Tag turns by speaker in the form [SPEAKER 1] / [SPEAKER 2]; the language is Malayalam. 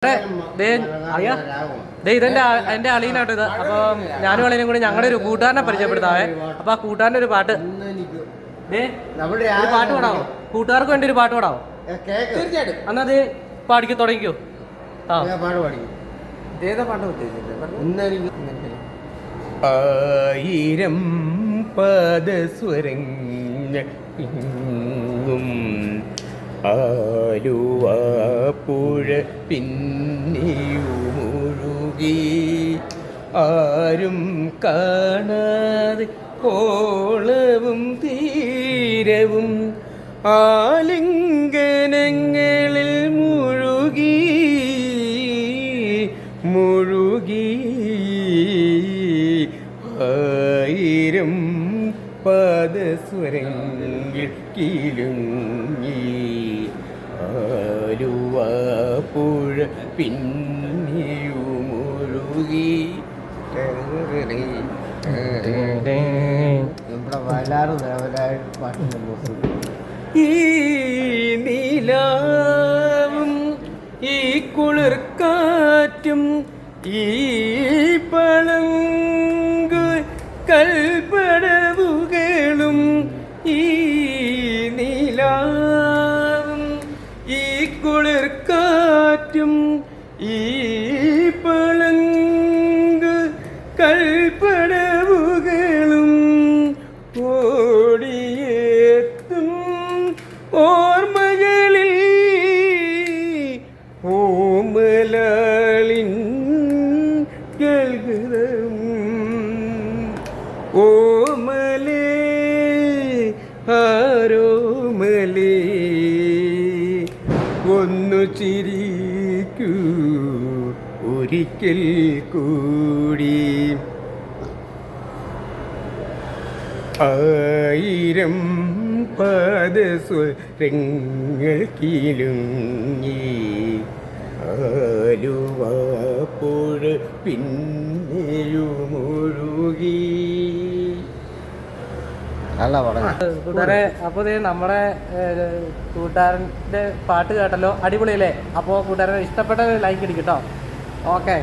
[SPEAKER 1] ഇതെന്റെ എന്റെ അളിയനാട്ടോ ഇത്. അപ്പൊ ഞാനും അളിയനും കൂടി ഞങ്ങളുടെ ഒരു കൂട്ടുകാരനെ പരിചയപ്പെടുത്താവേ. അപ്പൊ ആ കൂട്ടുകാരൻ്റെ ഒരു പാട്ട് പാട്ട് പാടാവോ? കൂട്ടുകാർക്ക് വേണ്ടി ഒരു പാട്ട് പാടാവോ? തീർച്ചയായിട്ടും. എന്നാ അത് പാടിക്കോ, തുടങ്ങിക്കോ.
[SPEAKER 2] ആയിരം പദസ്വരങ്ങൾ ആലുവാപ്പുഴ പിന്നെയുമൊഴുകി ആരും കാണാതെ കോളവും തീരവും ആലിംഗനങ്ങളിൽ മുഴുകി മുഴുകി ആയിരം പദസ്വരങ്ങൾ കിലുങ്ങി ആലുവാപ്പുഴ പിന്നെയുമൊഴുകി. ഈ നിലാവും ഈ കുളിർക്കാറ്റും ഈ പളങ്ക് കൽപ്പടവുകളും ഈ നിലാവും ഈ കുളിർക്കാറ്റും ഈ പളങ്ക് കൽപ്പടവുകളും ഓടിയെത്തും ഓർമ്മകളിൽ ഓമലാളിൻ ഗൽഗതം ഓമലേ ആരോമലേ ഒന്നു ചിരിക്കൂ ഒരിക്കൽ കൂടി. ആയിരം പദസ്വരങ്ങൾ കിലുങ്ങി ആലുവാപ്പുഴ പിന്നെയുമൊഴുകി.
[SPEAKER 1] കൂട്ടുകാരെ, അപ്പോൾ നമ്മുടെ കൂട്ടുകാരൻ്റെ പാട്ട് കേട്ടല്ലോ, അടിപൊളിയല്ലേ? അപ്പോൾ കൂട്ടുകാരനെ ഇഷ്ടപ്പെട്ട ലൈക്ക് അടിക്കട്ടോ. ഓക്കെ.